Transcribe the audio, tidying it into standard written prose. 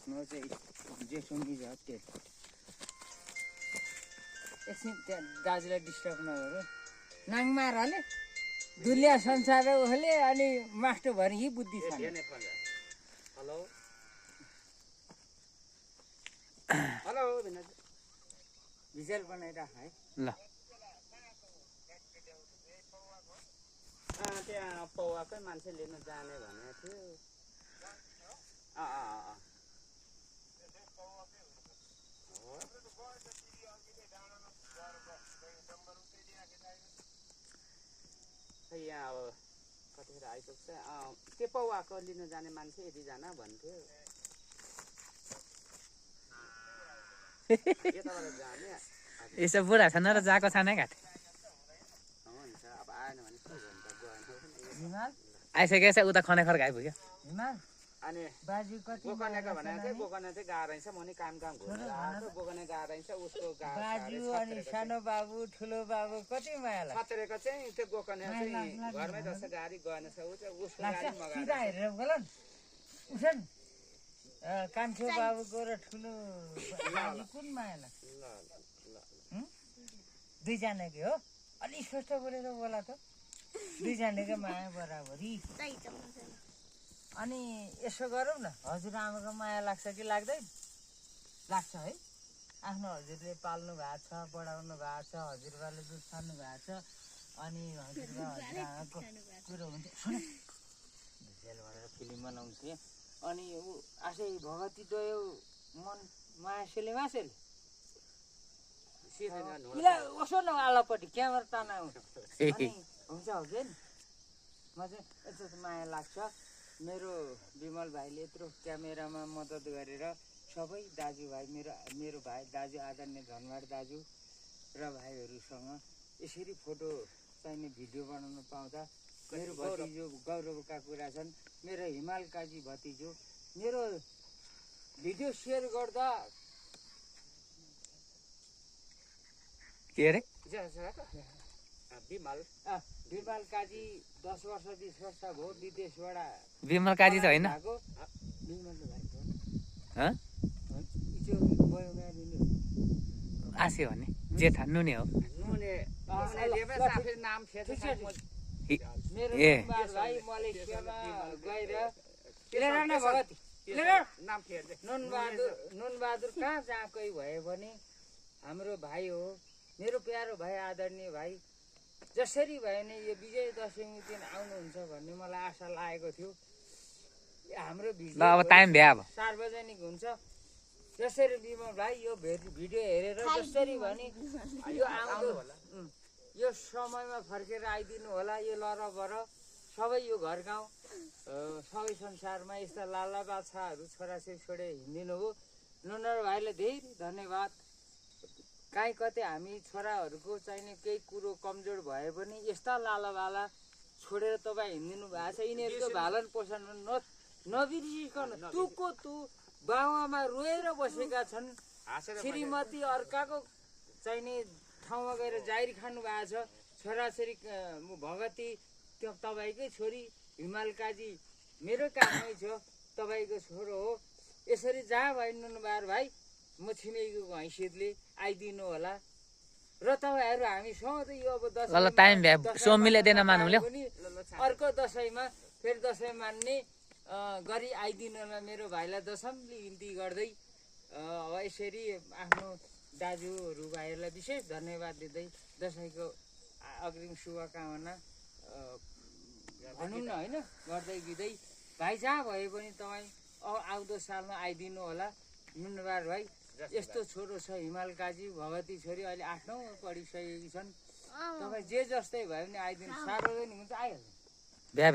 म चाहिँ जेठुङ्गी झट्टे एकछिन त्यहाँ दाजुलाई डिस्टर्ब नगरौँ नाङमार हले दुनियाँ संसार ओहले अनि मास्टरभरि यही बुद्धि छ हेलो हेलो भिजुअल बनाइराख है ल त्यहाँ पौवाकै मान्छे लिन जाने भनेको थियो यहाँ अब कतिखेर आइपुग्छ त्यो पौवाको लिन जाने मान्छे यतिजना भन्थ्यो यताबाट जाने यसो बुढा छैन र जाको छैन घाट हुन्छ अब आएन भने हिमाल आइसकेको छ उता खनेखर आइपुग्यो हिमाल अनि बाजु कति बोकनेको भनेको चाहिँ बोकने चाहिँ गाह्रो रहेछ म नि काम घुमेर आएको बोकने गाह्रो रहेछ उसको बाजु अनि सानो बाबु ठुलो बाबु कति माया लाग्छ खतरेको चाहिँ त्यो बोकने चाहिँ घरमै जस्तो गाडी गएन छ ऊ चाहिँ उसको गाडी मगाएर सिधा हेरेर बोलन उठन कान्छो बाबुको र ठुलो बाबु कुन माया लाग्छ दुईजनाकै हो अलि स्पष्ट बोलेर बोला त दुईजनाकै माया बराबरी अनि यसो गरौँ न हजुरआमाको माया लाग्छ कि लाग्दैन लाग्छ है आफ्नो हजुरले पाल्नु भएको छ बढाउनु भएको छ हजुरबाले दुध खानु भएको छ अनि हजुरबा हजुरआमाको कुरो हुन्छ सुन भिजुअल भनेर फिल्म बनाउँथे अनि ऊ आशै भगती गयो मन मायासेले मासेले उसो न आलापट्टि क्यामेरा ताना अनि हुन्छ हो कि म चाहिँ यस्तो माया लाग्छ मेरो विमल भाइले यत्रो क्यामेरामा मद्दत गरेर सबै दाजुभाइ मेरो भाइ दाजु आदरणीय धनवाड दाजु र भाइहरूसँग यसरी फोटो चाहिने भिडियो बनाउन पाउँदा मेरो भतिजो गौरवका कुरा छन् मेरो हिमाल काजी भतिजो मेरो भिडियो सेयर गर्दा के अरे विमल काजी 10 वर्ष 20 वर्ष भयो विदेशबाट विमल काजी त होइन आसे भने जेठा नुने हो मेरो भाइ मलेसियामा गएर नुनबहादुर कहाँ जहाँ कोही भयो भने हाम्रो भाइ हो मेरो प्यारो भाइ आदरणीय भाइ जसरी भयो भने यो विजय दशमी दिन आउनुहुन्छ भन्ने मलाई आशा लागेको थियो हाम्रो अब टाइम भ्या अब सार्वजनिक हुन्छ जसरी विमल भाइ यो भिडियो हेरेर जसरी भने यो आउँदो यो समयमा फर्केर आइदिनु होला यो लरबर सबै यो घर गाउँ सबै संसारमा यस्ता लाला बाछाहरू छोराछोरी छोडे हिँडिदिनु हो नुनर भाइलाई धेरै धन्यवाद काहीँ कतै हामी छोराहरूको चाहिने केही कुरो कमजोर भए पनि यस्ता लालाबाला छोडेर तपाईँ हिँडिदिनु भएको छ यिनीहरूको भालन पोषण नबिर्सिकन तुको तु बाउआमा रोएर बसेका छन् श्रीमती अर्काको चाहिने ठाउँमा गएर जाहिर खानु भएको छ छोराछोरी भगती त्यो तपाईँकै छोरी हिमाल काजी मेरो काममै छ तपाईँको छोरो हो यसरी जहाँ भयो नुनबार भाइ म छिमेकीको हैसियतले आइदिनु होला र तपाईँहरू हामी सधैँ यो अब दसैँ मिलाइदिन मान्नु अर्को दसैँमा फेरि दसैँ मान्ने गरी आइदिनु होला मेरो भाइलाई दशमले बिन्ती गर्दै अब यसरी आफ्नो दाजुहरू भाइहरूलाई विशेष धन्यवाद दिँदै दसैँको अग्रिम शुभकामना भनौँ न होइन गर्दै दिँदै भाइ जहाँ भए पनि तपाईँ आउँदो सालमा आइदिनु होला नुनबार भाइ यस्तो छोरो छ हिमाल काजी भगती छोरी अहिले 8 9 पढिसकेकी छन् तपाईँ जे जस्तै भयो भने आइदिनु सार्वजनिक हुन्छ आइहाल्नु भ्या